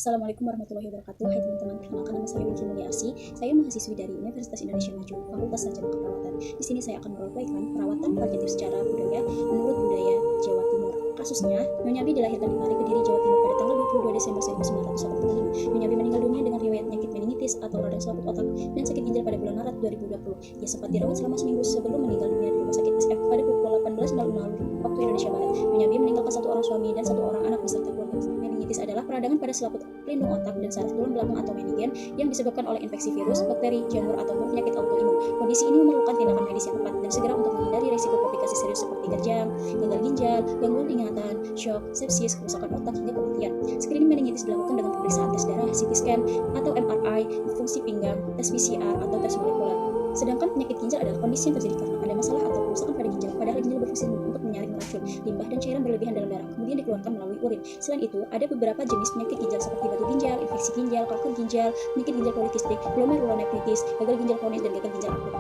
Assalamualaikum warahmatullahi wabarakatuh. Hai teman-teman, perkenalkan nama saya Wiki Mulyarsi. Saya mahasiswi dari Universitas Indonesia Maju, Fakultas Sarjana Keperawatan. Di sini saya akan meroleplaykan perawatan palliatif secara budaya menurut budaya Jawa Timur. Kasusnya, Nyonya Bi dilahirkan di Pare, Kediri, Jawa Timur pada tanggal 22 Desember 1985. Nyonya Bi meninggal dunia dengan riwayat penyakit meningitis atau radang selaput otak dan sakit ginjal pada bulan Maret 2020. Ia sempat dirawat selama seminggu sebelum meninggal dunia di Rumah Sakit SF pada pukul 18.00 waktu Indonesia Barat. Nyonya Bi meninggalkan satu orang suami dan satu orang anak beserta keluarga. Meningitis adalah peradangan pada selaput pelindung otak dan saraf tulang belakang atau menigen yang disebabkan oleh infeksi virus, bakteri, jamur, ataupun penyakit autoimun. Kondisi ini memerlukan tindakan medis yang tepat dan segera untuk menghindari risiko komplikasi serius seperti kejang, gagal ginjal, gangguan ingatan, shock, sepsis, kerusakan otak, hingga kematian. Screening meningitis dilakukan dengan pemeriksaan tes darah, CT scan, atau MRI, fungsi pinggang, tes PCR, atau tes molekuler. Sedangkan penyakit ginjal adalah kondisi yang terjadi karena ada masalah atau kerusakan pada ginjal, padahal ginjal berfungsi untuk menyaring racun, limbah, dan cairan berlebihan dalam darah, kemudian dikeluarkan melalui urin. Selain itu, ada beberapa jenis penyakit ginjal seperti batu ginjal, infeksi ginjal, kanker ginjal, penyakit ginjal polikistik, glomerulonefritis, gagal ginjal kronis, dan gagal ginjal akut.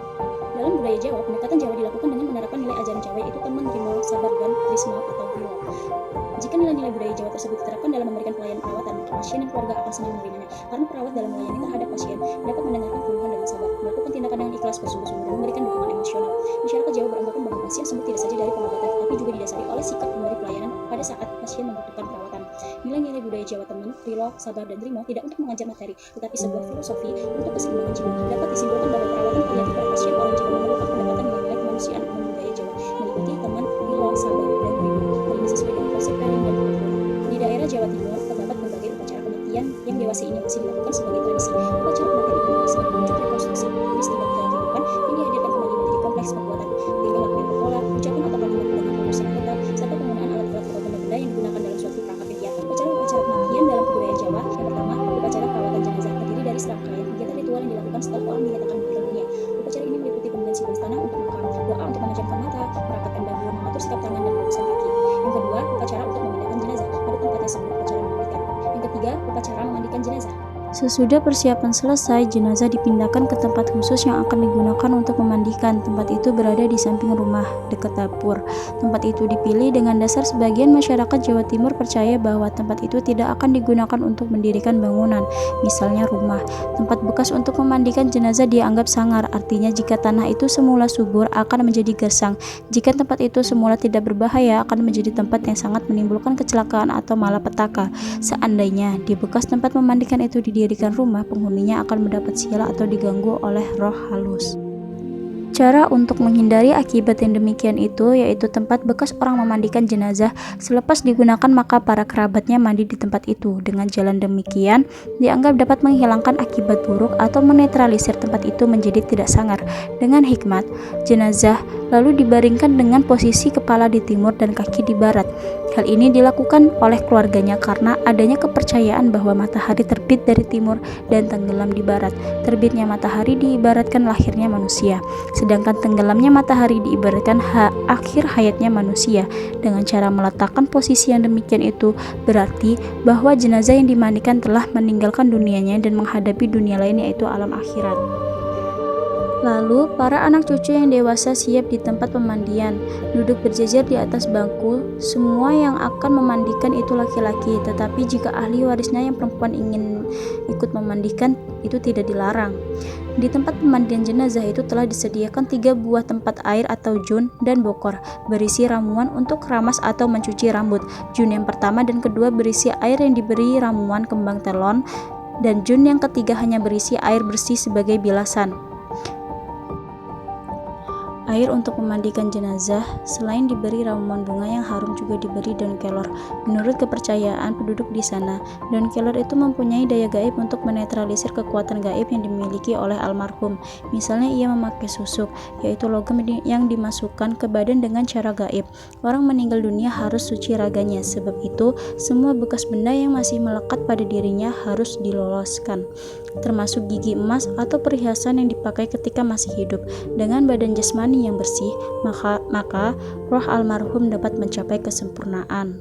Dalam budaya Jawa, pendekatan Jawa dilakukan dengan menerapkan nilai ajaran Jawa, yaitu teman, rimo, sabar, dan trisma atau rimo. Jika nilai-nilai budaya Jawa tersebut diterapkan dalam memberikan pelayanan perawatan, maka pasien dan keluarga akan senang menerimanya, karena perawat dalam melayani terhadap pasien dapat mendengarkan keluhan dengan sabar, melakukan tindakan dengan ikhlas, bersungguh-sungguh, dan memberikan dukungan emosional. Masyarakat Jawa beranggapan bahwa pasien sembuh tidak saja dari pengobatan, tetapi juga didasari oleh sikap memberi pelayanan pada saat pasien membutuhkan perawatan. Nilai-nilai budaya Jawa teman, rilo, sabar, dan trimo tidak untuk mengajar materi, tetapi sebuah filosofi untuk keseimbangan jiwa. Dapat disimpulkan bahwa perawatan palliatif pada pasien orang Jawa memerlukan pendekatan nilai-nilai kemanusiaan dan budaya Jawa, meliputi teman, rilo, sabar, dan trimo. Hal ini sesuai dengan konsep pairing dan portfolio. Di daerah Jawa Timur terdapat berbagai upacara kematian yang dewasa ini masih dilakukan sebagai tradisi. Upacara kematian itu sebagai wujud rekonstruksi peristiwa kehidupan yang dihadirkan kembali menjadi kompleks perbuatan. Tingkah laku yang berpola, ucapan atau kalimat dengan penulisan kata, serta penggunaan alat-alat atau benda-benda yang digunakan dalam suatu perangkat kegiatan. Upacara kematian dalam kebudayaan Jawa. Yang pertama, upacara perawatan jenazah terdiri dari serangkaian kegiatan ritual yang dilakukan setelah orang dinyatakan meninggal dunia. Upacara ini meliputi pemberian simbolis tanah untuk makam, doa untuk memejamkan mata, merapatkan dagu, mengatur sikap tangan dan lurusan kaki. Yang kedua, upacara untuk memindahkan jenazah pada tempatnya sebelum upacara memandikan. Yang ketiga, upacara memandikan jenazah. Sesudah persiapan selesai, jenazah dipindahkan ke tempat khusus yang akan digunakan untuk memandikan. Tempat itu berada di samping rumah, dekat dapur. Tempat itu dipilih dengan dasar sebagian masyarakat Jawa Timur percaya bahwa tempat itu tidak akan digunakan untuk mendirikan bangunan, misalnya rumah. Tempat bekas untuk memandikan jenazah dianggap sangar, artinya jika tanah itu semula subur akan menjadi gersang. Jika tempat itu semula tidak berbahaya akan menjadi tempat yang sangat menimbulkan kecelakaan atau malapetaka. Seandainya di bekas tempat memandikan itu didirikan rumah, penghuninya akan mendapat sial atau diganggu oleh roh halus. Cara untuk menghindari akibat yang demikian itu yaitu tempat bekas orang memandikan jenazah selepas digunakan maka para kerabatnya mandi di tempat itu. Dengan jalan demikian dianggap dapat menghilangkan akibat buruk atau menetralisir tempat itu menjadi tidak sangar. Dengan hikmat, jenazah lalu dibaringkan dengan posisi kepala di timur dan kaki di barat. Hal ini dilakukan oleh keluarganya karena adanya kepercayaan bahwa matahari terbit dari timur dan tenggelam di barat. Terbitnya matahari diibaratkan lahirnya manusia, sedangkan tenggelamnya matahari diibaratkan akhir hayatnya manusia. Dengan cara meletakkan posisi yang demikian itu berarti bahwa jenazah yang dimandikan telah meninggalkan dunianya dan menghadapi dunia lain yaitu alam akhirat. Lalu, para anak cucu yang dewasa siap di tempat pemandian, duduk berjejer di atas bangku. Semua yang akan memandikan itu laki-laki, tetapi jika ahli warisnya yang perempuan ingin ikut memandikan, itu tidak dilarang. Di tempat pemandian jenazah itu telah disediakan 3 buah tempat air atau jun dan bokor, berisi ramuan untuk keramas atau mencuci rambut. Jun yang pertama dan kedua berisi air yang diberi ramuan kembang telon, dan jun yang ketiga hanya berisi air bersih sebagai bilasan. Air untuk memandikan jenazah, selain diberi ramuan bunga yang harum juga diberi daun kelor. Menurut kepercayaan penduduk di sana, daun kelor itu mempunyai daya gaib untuk menetralisir kekuatan gaib yang dimiliki oleh almarhum. Misalnya ia memakai susuk, yaitu logam yang dimasukkan ke badan dengan cara gaib. Orang meninggal dunia harus suci raganya, sebab itu semua bekas benda yang masih melekat pada dirinya harus diloloskan, termasuk gigi emas atau perhiasan yang dipakai ketika masih hidup. Dengan badan jasmani yang bersih, maka roh almarhum dapat mencapai kesempurnaan.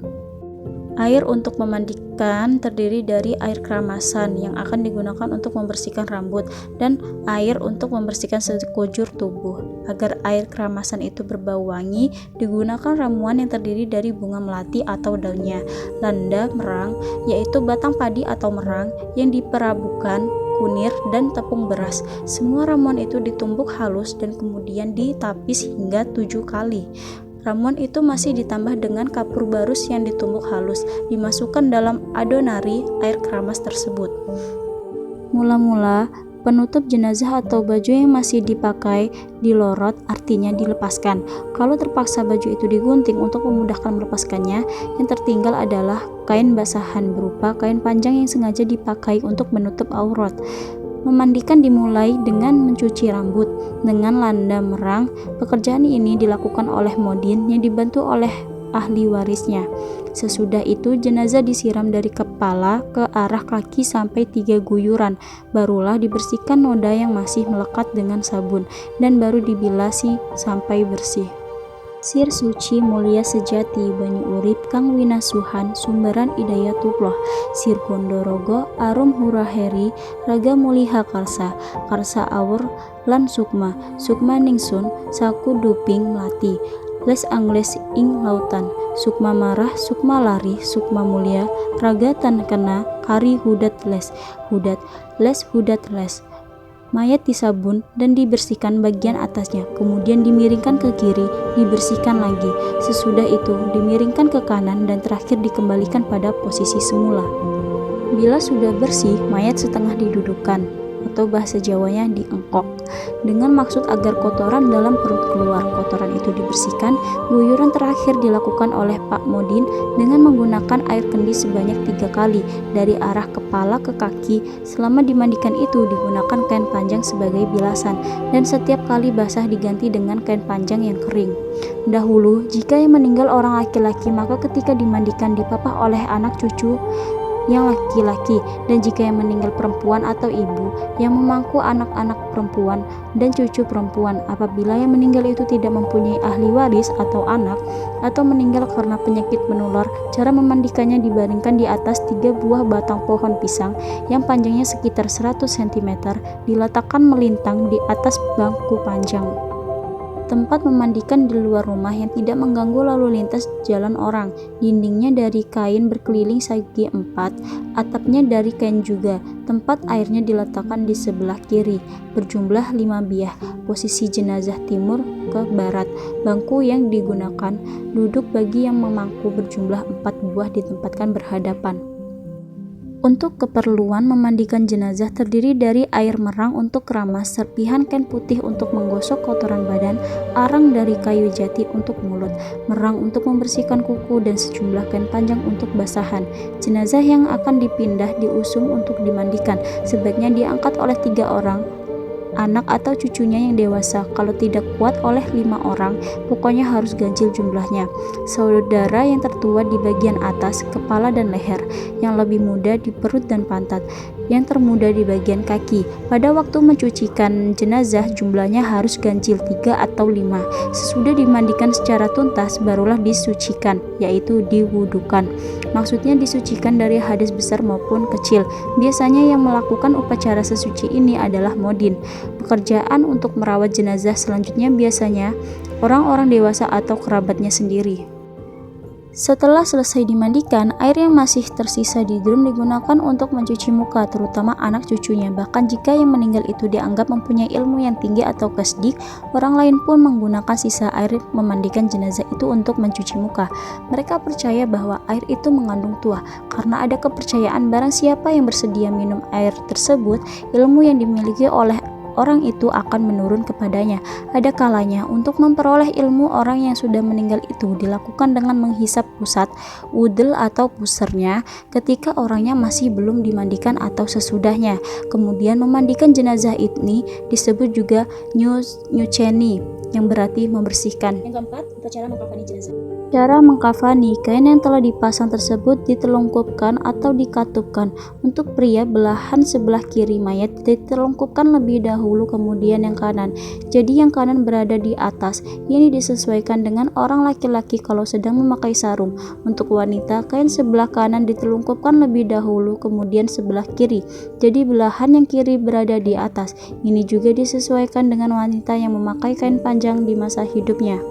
Air untuk memandikan terdiri dari air keramasan yang akan digunakan untuk membersihkan rambut dan air untuk membersihkan sekujur tubuh. Agar air keramasan itu berbau wangi, digunakan ramuan yang terdiri dari bunga melati atau daunnya, landa merang, yaitu batang padi atau merang yang diperabukan, kunir, dan tepung beras. Semua ramuan itu ditumbuk halus dan kemudian ditapis hingga 7 kali. Ramuan itu masih ditambah dengan kapur barus yang ditumbuk halus, dimasukkan dalam adonari air keramas tersebut. Mula-mula, penutup jenazah atau baju yang masih dipakai dilorot, artinya dilepaskan. Kalau terpaksa baju itu digunting untuk memudahkan melepaskannya, yang tertinggal adalah kain basahan berupa kain panjang yang sengaja dipakai untuk menutup aurat. Memandikan dimulai dengan mencuci rambut dengan landa merang. Pekerjaan ini dilakukan oleh modin yang dibantu oleh ahli warisnya. Sesudah itu jenazah disiram dari kepala ke arah kaki sampai 3 guyuran. Barulah dibersihkan noda yang masih melekat dengan sabun dan baru dibilasi sampai bersih. Sir suci mulia sejati banyu urip kang winasuhan sumberan idayatullah. Sir Gondorogo arum huraheri raga muliha karsa karsa awur lan sukma sukma ningsun saku duping melati les angles ing lautan sukma marah sukma lari sukma mulia raga tan kena kari hudat les hudat les. Mayat disabun dan dibersihkan bagian atasnya, kemudian dimiringkan ke kiri, dibersihkan lagi. Sesudah itu dimiringkan ke kanan dan terakhir dikembalikan pada posisi semula. Bila sudah bersih, mayat setengah didudukkan atau bahasa Jawanya diengkok dengan maksud agar kotoran dalam perut keluar. Kotoran itu dibersihkan. Guyuran terakhir dilakukan oleh Pak Modin dengan menggunakan air kendi sebanyak 3 kali dari arah kepala ke kaki. Selama dimandikan itu digunakan kain panjang sebagai bilasan dan setiap kali basah diganti dengan kain panjang yang kering. Dahulu jika yang meninggal orang laki-laki, maka ketika dimandikan dipapah oleh anak cucu yang laki-laki, dan jika yang meninggal perempuan atau ibu yang memangku anak-anak perempuan dan cucu perempuan. Apabila yang meninggal itu tidak mempunyai ahli waris atau anak, atau meninggal karena penyakit menular, cara memandikannya dibaringkan di atas 3 buah batang pohon pisang yang panjangnya sekitar 100 cm, diletakkan melintang di atas bangku panjang. Tempat memandikan di luar rumah yang tidak mengganggu lalu lintas jalan orang. Dindingnya dari kain berkeliling segi 4, atapnya dari kain juga. Tempat airnya diletakkan di sebelah kiri, berjumlah 5 biah. Posisi jenazah timur ke barat. Bangku yang digunakan duduk bagi yang memangku berjumlah 4 buah ditempatkan berhadapan. Untuk keperluan memandikan jenazah terdiri dari air merang untuk keramas, serpihan kain putih untuk menggosok kotoran badan, arang dari kayu jati untuk mulut, merang untuk membersihkan kuku, dan sejumlah kain panjang untuk basahan. Jenazah yang akan dipindah diusung untuk dimandikan. Sebaiknya diangkat oleh 3 orang, anak atau cucunya yang dewasa. Kalau tidak kuat oleh 5 orang, pokoknya harus ganjil jumlahnya. Saudara yang tertua di bagian atas, kepala dan leher, yang lebih muda di perut dan pantat, yang termuda di bagian kaki. Pada waktu mencucikan jenazah, jumlahnya harus ganjil 3 atau 5. Sesudah dimandikan secara tuntas, barulah disucikan, yaitu diwudukan. Maksudnya disucikan dari hadas besar maupun kecil. Biasanya yang melakukan upacara sesuci ini adalah modin. Pekerjaan untuk merawat jenazah selanjutnya biasanya orang-orang dewasa atau kerabatnya sendiri. Setelah selesai dimandikan, air yang masih tersisa di drum digunakan untuk mencuci muka, terutama anak cucunya. Bahkan jika yang meninggal itu dianggap mempunyai ilmu yang tinggi atau kasdik, orang lain pun menggunakan sisa air memandikan jenazah itu untuk mencuci muka. Mereka percaya bahwa air itu mengandung tuah. Karena ada kepercayaan barang siapa yang bersedia minum air tersebut, ilmu yang dimiliki oleh orang itu akan menurun kepadanya. Ada kalanya untuk memperoleh ilmu orang yang sudah meninggal itu dilakukan dengan menghisap pusat, udel atau pusernya ketika orangnya masih belum dimandikan atau sesudahnya. Kemudian memandikan jenazah ini disebut juga nyuceni, yang berarti membersihkan. Yang keempat, upacara mengkafani jenazah. Cara mengkafani, kain yang telah dipasang tersebut ditelungkupkan atau dikatupkan. Untuk pria, belahan sebelah kiri mayat ditelungkupkan lebih dahulu, kemudian yang kanan. Jadi yang kanan berada di atas. Ini disesuaikan dengan orang laki-laki kalau sedang memakai sarung. Untuk wanita, kain sebelah kanan ditelungkupkan lebih dahulu, kemudian sebelah kiri. Jadi belahan yang kiri berada di atas. Ini juga disesuaikan dengan wanita yang memakai kain panjang di masa hidupnya.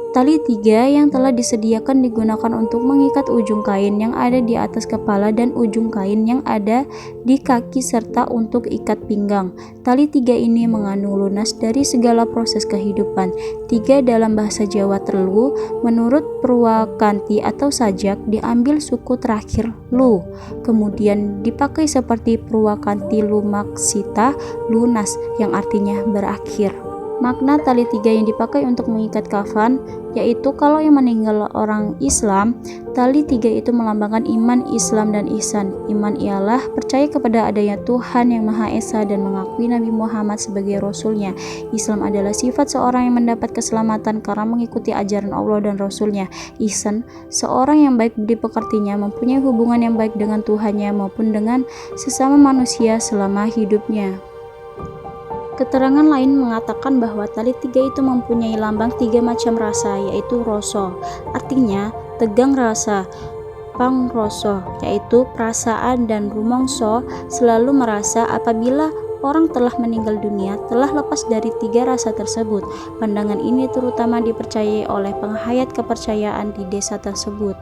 Tali tiga yang telah disediakan digunakan untuk mengikat ujung kain yang ada di atas kepala dan ujung kain yang ada di kaki serta untuk ikat pinggang. Tali tiga ini mengandung lunas dari segala proses kehidupan. Tiga dalam bahasa Jawa terlu, menurut Purwakanti atau sajak, diambil suku terakhir lu, kemudian dipakai seperti Purwakanti lumaksita, lunas, yang artinya berakhir. Makna tali tiga yang dipakai untuk mengikat kafan, yaitu kalau yang meninggal orang Islam, tali tiga itu melambangkan iman, Islam, dan ihsan. Iman ialah percaya kepada adanya Tuhan yang Maha Esa dan mengakui Nabi Muhammad sebagai Rasulnya. Islam adalah sifat seorang yang mendapat keselamatan karena mengikuti ajaran Allah dan Rasulnya. Ihsan, seorang yang baik budi pekertinya, mempunyai hubungan yang baik dengan Tuhannya maupun dengan sesama manusia selama hidupnya. Keterangan lain mengatakan bahwa tali tiga itu mempunyai lambang tiga macam rasa, yaitu roso, artinya tegang rasa, pangroso, yaitu perasaan, dan rumongso, selalu merasa apabila orang telah meninggal dunia telah lepas dari tiga rasa tersebut. Pandangan ini terutama dipercayai oleh penghayat kepercayaan di desa tersebut.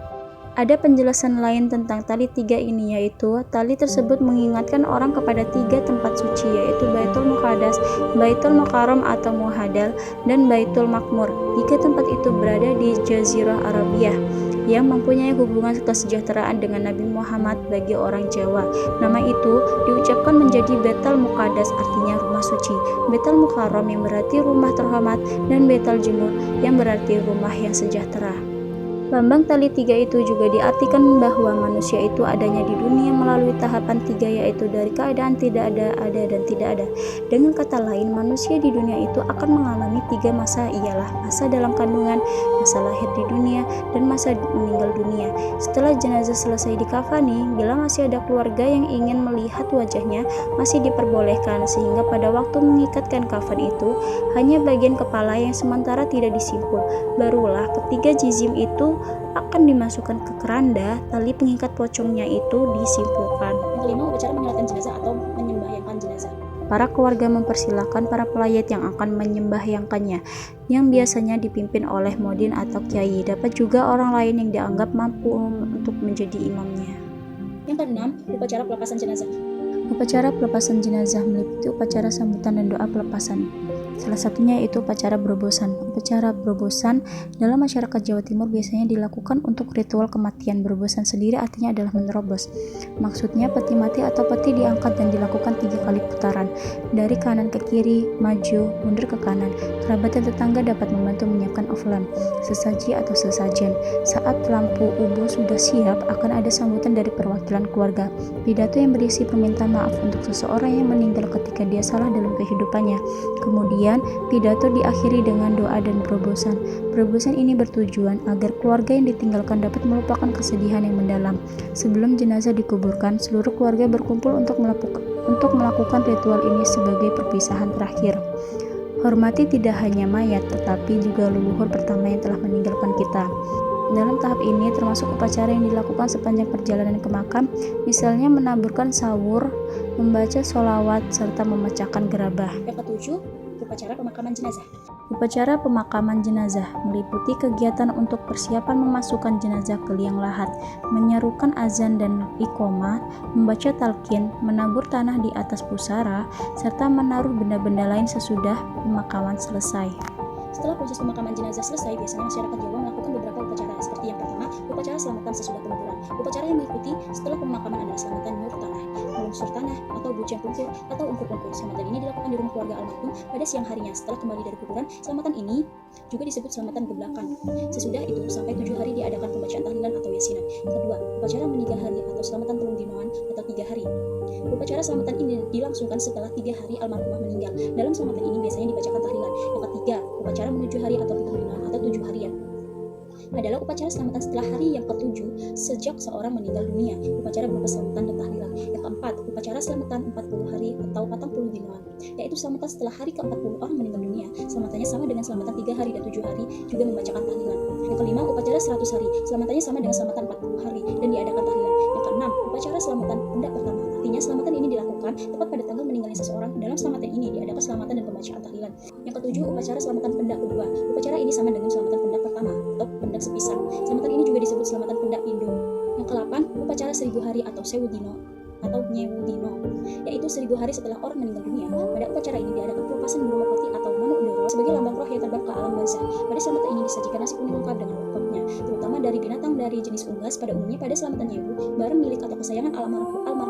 Ada penjelasan lain tentang tali tiga ini, yaitu tali tersebut mengingatkan orang kepada tiga tempat suci, yaitu Baitul Muqaddas, Baitul Mukarram atau Muhadal, dan Baitul Makmur. Tiga tempat itu berada di Jazirah Arabiyah yang mempunyai hubungan kesejahteraan dengan Nabi Muhammad bagi orang Jawa. Nama itu diucapkan menjadi Baitul Muqaddas, artinya rumah suci, Baitul Mukarram yang berarti rumah terhormat, dan Baitul Jumur yang berarti rumah yang sejahtera. Lambang tali tiga itu juga diartikan bahwa manusia itu adanya di dunia melalui tahapan tiga, yaitu dari keadaan tidak ada, dan tidak ada. Dengan kata lain, manusia di dunia itu akan mengalami tiga masa, ialah masa dalam kandungan, masa lahir di dunia, dan masa meninggal dunia. Setelah jenazah selesai dikafani, bila masih ada keluarga yang ingin melihat wajahnya, masih diperbolehkan, sehingga pada waktu mengikatkan kafan itu, hanya bagian kepala yang sementara tidak disimpul. Barulah ketiga jizim itu akan dimasukkan ke keranda, tali pengikat pocongnya itu disimpulkan. Yang kelima, upacara menyolatkan jenazah atau menyembahyangkan jenazah. Para keluarga mempersilahkan para pelayat yang akan menyembahyangkannya, yang biasanya dipimpin oleh modin atau kiai. Dapat juga orang lain yang dianggap mampu untuk menjadi imamnya. Yang keenam, upacara pelepasan jenazah. Upacara pelepasan jenazah meliputi upacara sambutan dan doa pelepasan. Salah satunya yaitu upacara berobosan. Upacara berobosan dalam masyarakat Jawa Timur biasanya dilakukan untuk ritual kematian. Berobosan sendiri artinya adalah menerobos. Maksudnya peti mati atau peti diangkat dan dilakukan 3 kali putaran, dari kanan ke kiri, maju, mundur ke kanan. Kerabat dan tetangga dapat membantu menyiapkan offlam, sesaji atau sesajen. Saat lampu ubo sudah siap, akan ada sambutan dari perwakilan keluarga. Pidato yang berisi permintaan maaf untuk seseorang yang meninggal ketika dia salah dalam kehidupannya. Kemudian pidato diakhiri dengan doa dan berobosan. Berobosan ini bertujuan agar keluarga yang ditinggalkan dapat melupakan kesedihan yang mendalam. Sebelum jenazah dikuburkan, seluruh keluarga berkumpul untuk melakukan ritual ini sebagai perpisahan terakhir. Hormati tidak hanya mayat, tetapi juga leluhur pertama yang telah meninggalkan kita. Dalam tahap ini termasuk upacara yang dilakukan sepanjang perjalanan ke makam, misalnya menaburkan sawur, membaca sholawat, serta memecahkan gerabah. Yang ketujuh, upacara pemakaman jenazah. Upacara pemakaman jenazah meliputi kegiatan untuk persiapan memasukkan jenazah ke liang lahat, menyerukan azan dan iqomah, membaca talqin, menabur tanah di atas pusara, serta menaruh benda-benda lain sesudah pemakaman selesai. Setelah proses pemakaman jenazah selesai, biasanya masyarakat Jawa melakukan beberapa upacara, seperti yang pertama, upacara selamatan sesudah penguburan. Upacara yang mengikuti setelah pemakaman adalah selamatan nur tanah, melunsur tanah, atau bujang pungkur, atau ungkur-ungkur. Selamatan ini dilakukan di rumah keluarga almarhum pada siang harinya setelah kembali dari kuburan. Selamatan ini juga disebut selamatan geblakan. Sesudah itu, sampai 7 hari diadakan pembacaan tahlilan atau yasinan. Yang kedua, upacara meninggal hari atau selamatan telung dinoan atau 3 hari. Upacara selamatan ini dilangsungkan setelah 3 hari almarhumah meninggal. Dalam selamatan ini biasanya dibacakan tahlilan. Yang ketiga, upacara menuju hari atau pitung dinoan atau 7 harian. adalah upacara selamatan setelah hari yang ke-7 sejak seorang meninggal dunia, upacara berupa selamatan dan tahlilan. Yang keempat, upacara selamatan 40 hari atau 40 dinoan, yaitu selamatan setelah hari ke-40 orang meninggal dunia. Selamatannya sama dengan selamatan 3 hari dan 7 hari, juga membacakan tahlilan. Yang kelima, upacara 100 hari, selamatannya sama dengan selamatan 40 hari dan diadakan tahlilan. Yang keenam, upacara selamatan pendak pertama, artinya selamatan ini dilakukan tepat pada tanggal meninggalnya seseorang. Dalam selamatan ini diadakan selamatan dan pembacaan tahlilan. Yang ketujuh, upacara selamatan pendak kedua, upacara ini sama dengan selamatan pendak pertama atau pendak sepisah. Selamatan ini juga disebut selamatan pendak pindo. Yang ke-8, upacara 1000 hari atau sewu dino atau nyewu dino, yaitu 1000 hari setelah orang meninggal dunia. Pada upacara ini diadakan pelepasan burung merpati atau manuk doro sebagai lambang roh yang terbang ke alam barzah. Pada selamatan ini disajikan nasi kuning lengkap dengan lauknya, terutama dari binatang dari jenis unggas. Pada umumnya pada selamatan nyewu, barang milik atau kesayangan almarhumah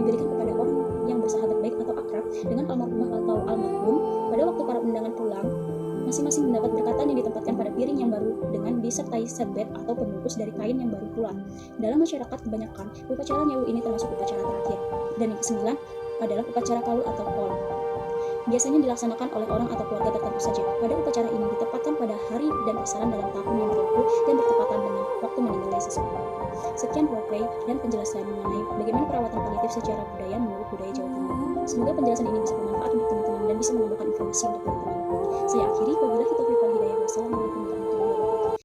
diberikan kepada orang yang bersahabat baik atau akrab dengan almarhumah atau almarhum. Pada waktu para undangan pulang, masing-masing mendapat berkatan yang ditempatkan pada piring yang baru dengan disertai serbet atau pembungkus dari kain yang baru pula. Dalam masyarakat kebanyakan, upacara nyewu ini termasuk upacara terakhir. Dan yang ke-9 adalah upacara kaul atau kol. Biasanya dilaksanakan oleh orang atau keluarga tertentu saja. Pada upacara ini ditempatkan pada hari dan pasaran dalam tahun yang berlaku dan bertepatan dengan waktu meninggalnya seseorang. Sekian roleplay dan penjelasan mengenai bagaimana perawatan paliatif secara budaya menurut budaya Jawa Timur. Semoga penjelasan ini bisa bermanfaat untuk teman-teman dan bisa menambahkan informasi untuk teman-teman. Saya akhiri, wabillahi taufiq wal hidayah. Wassalamualaikum warahmatullahi wabarakatuh.